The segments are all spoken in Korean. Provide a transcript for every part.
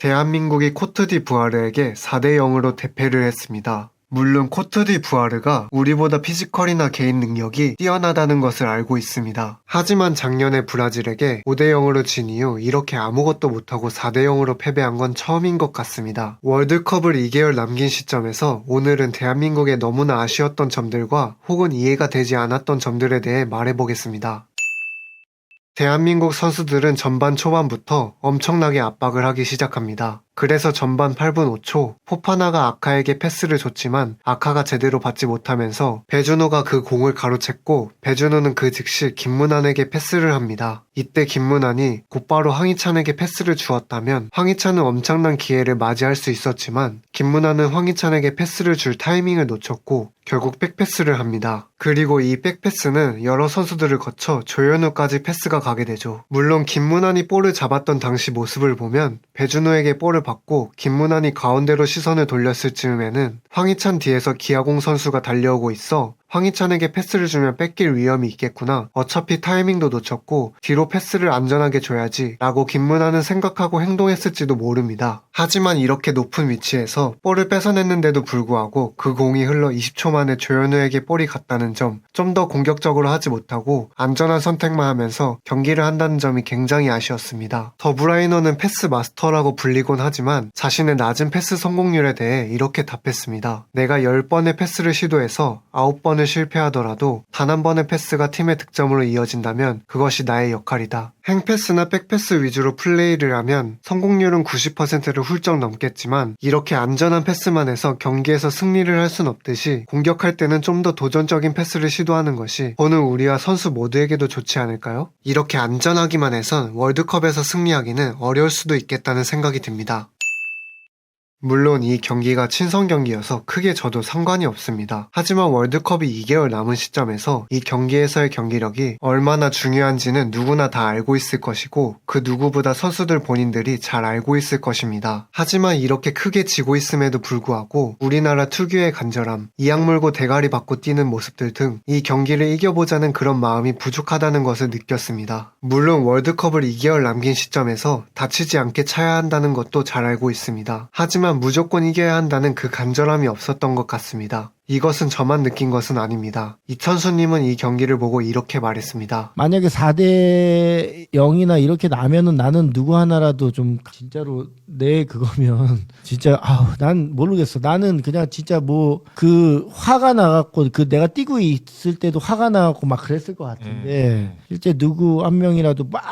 대한민국이 코트디부아르에게 4대 0으로 대패를 했습니다. 물론 코트디부아르가 우리보다 피지컬이나 개인 능력이 뛰어나다는 것을 알고 있습니다. 하지만 작년에 브라질에게 5대 0으로 진 이후 이렇게 아무것도 못하고 4대 0으로 패배한 건 처음인 것 같습니다. 월드컵을 2개월 남긴 시점에서 오늘은 대한민국의 너무나 아쉬웠던 점들과 혹은 이해가 되지 않았던 점들에 대해 말해보겠습니다. 대한민국 선수들은 전반 초반부터 엄청나게 압박을 하기 시작합니다. 그래서 전반 8분 5초 포파나가 아카에게 패스를 줬지만 아카가 제대로 받지 못하면서 배준호가 그 공을 가로챘고 배준호는 그 즉시 김문환에게 패스를 합니다. 이때 김문환이 곧바로 황희찬에게 패스를 주었다면 황희찬은 엄청난 기회를 맞이할 수 있었지만 김문환은 황희찬에게 패스를 줄 타이밍을 놓쳤고 결국 백패스를 합니다. 그리고 이 백패스는 여러 선수들을 거쳐 조현우까지 패스가 가게 되죠. 물론 김문환이 볼을 잡았던 당시 모습을 보면 배준호에게 볼을 받고 김문환이 가운데로 시선을 돌렸을 즈음에는 황희찬 뒤에서 기아공 선수가 달려오고 있어 황희찬에게 패스를 주면 뺏길 위험이 있겠구나. 어차피 타이밍도 놓쳤고 뒤로 패스를 안전하게 줘야지 라고 김문환은 생각하고 행동했을지도 모릅니다. 하지만 이렇게 높은 위치에서 볼을 뺏어냈는데도 불구하고 그 공이 흘러 20초 만에 조현우에게 볼이 갔다는 점, 좀 더 공격적으로 하지 못하고 안전한 선택만 하면서 경기를 한다는 점이 굉장히 아쉬웠습니다. 더브라이너는 패스 마스터라고 불리곤 하지만 자신의 낮은 패스 성공률에 대해 이렇게 답했습니다. 내가 10번의 패스를 시도해서 9번을 실패하더라도 단 한 번의 패스가 팀의 득점으로 이어진다면 그것이 나의 역할이다. 행패스나 백패스 위주로 플레이를 하면 성공률은 90%를 훌쩍 넘겠지만 이렇게 안전한 패스만 해서 경기에서 승리를 할 순 없듯이 공격할 때는 좀 더 도전적인 패스를 시도하는 것이 오늘 우리와 선수 모두에게도 좋지 않을까요? 이렇게 안전하기만 해선 월드컵에서 승리하기는 어려울 수도 있겠다는 생각이 듭니다. 물론 이 경기가 친선 경기여서 크게 저도 상관이 없습니다. 하지만 월드컵이 2개월 남은 시점에서 이 경기에서의 경기력이 얼마나 중요한지는 누구나 다 알고 있을 것이고 그 누구보다 선수들 본인들이 잘 알고 있을 것입니다. 하지만 이렇게 크게 지고 있음에도 불구하고 우리나라 특유의 간절함, 이악 물고 대가리 받고 뛰는 모습들 등 이 경기를 이겨보자는 그런 마음이 부족하다는 것을 느꼈습니다. 물론 월드컵을 2개월 남긴 시점에서 다치지 않게 차야 한다는 것도 잘 알고 있습니다. 하지만 무조건 이겨야 한다는 그 간절함이 없었던 것 같습니다. 이것은 저만 느낀 것은 아닙니다. 이천수님은 이 경기를 보고 이렇게 말했습니다. 만약에 4대 0이나 이렇게 나면은 나는 누구 하나라도 좀 진짜로 내 그거면 진짜 난 모르겠어. 나는 그냥 진짜 뭐 그 화가 나갖고 그 내가 뛰고 있을 때도 화가 나갖고 막 그랬을 것 같은데 실제 누구 한 명이라도 막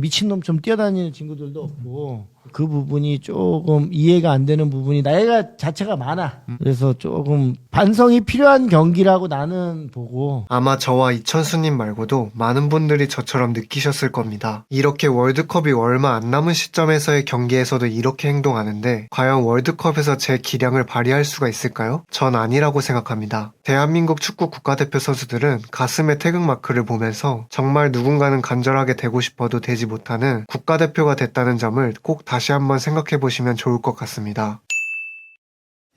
미친놈처럼 뛰어다니는 친구들도 없고 그 부분이 조금 이해가 안 되는 부분이 나이가 자체가 많아. 그래서 조금 반성이 필요한 경기라고 나는 보고. 아마 저와 이천수님 말고도 많은 분들이 저처럼 느끼셨을 겁니다. 이렇게 월드컵이 얼마 안 남은 시점에서의 경기에서도 이렇게 행동하는데 과연 월드컵에서 제 기량을 발휘할 수가 있을까요? 전 아니라고 생각합니다. 대한민국 축구 국가대표 선수들은 가슴에 태극마크를 보면서 정말 누군가는 간절하게 되고 싶어도 되지 못하는 국가대표가 됐다는 점을 꼭 다시 한번 생각해 보시면 좋을 것 같습니다.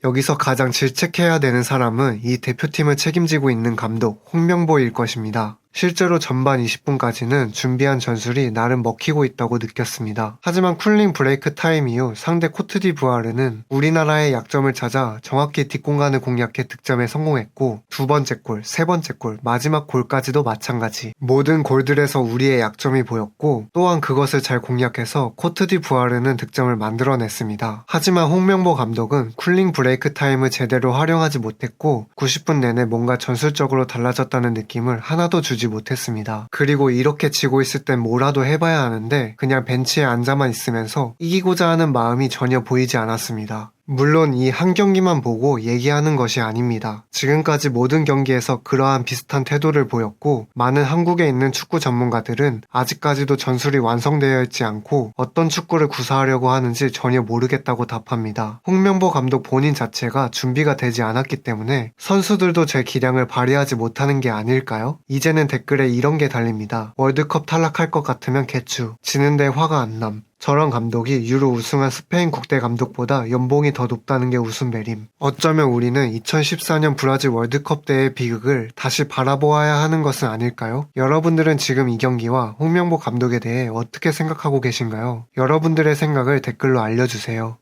여기서 가장 질책해야 되는 사람은 이 대표팀을 책임지고 있는 감독 홍명보일 것입니다. 실제로 전반 20분까지는 준비한 전술이 나름 먹히고 있다고 느꼈습니다. 하지만 쿨링 브레이크 타임 이후 상대 코트디부아르는 우리나라의 약점을 찾아 정확히 뒷공간을 공략해 득점에 성공했고 두 번째 골, 세 번째 골, 마지막 골까지도 마찬가지. 모든 골들에서 우리의 약점이 보였고 또한 그것을 잘 공략해서 코트디부아르는 득점을 만들어냈습니다. 하지만 홍명보 감독은 쿨링 브레이크 타임을 제대로 활용하지 못했고 90분 내내 뭔가 전술적으로 달라졌다는 느낌을 하나도 주지 못했습니다. 그리고 이렇게 지고 있을 땐 뭐라도 해봐야 하는데 그냥 벤치에 앉아만 있으면서 이기고자 하는 마음이 전혀 보이지 않았습니다. 물론 이 한 경기만 보고 얘기하는 것이 아닙니다. 지금까지 모든 경기에서 그러한 비슷한 태도를 보였고 많은 한국에 있는 축구 전문가들은 아직까지도 전술이 완성되어 있지 않고 어떤 축구를 구사하려고 하는지 전혀 모르겠다고 답합니다. 홍명보 감독 본인 자체가 준비가 되지 않았기 때문에 선수들도 제 기량을 발휘하지 못하는 게 아닐까요? 이제는 댓글에 이런 게 달립니다. 월드컵 탈락할 것 같으면 개추, 지는데 화가 안 남. 저런 감독이 유로 우승한 스페인 국대 감독보다 연봉이 더 높다는 게 웃음베림. 어쩌면 우리는 2014년 브라질 월드컵 때의 비극을 다시 바라보아야 하는 것은 아닐까요? 여러분들은 지금 이 경기와 홍명보 감독에 대해 어떻게 생각하고 계신가요? 여러분들의 생각을 댓글로 알려주세요.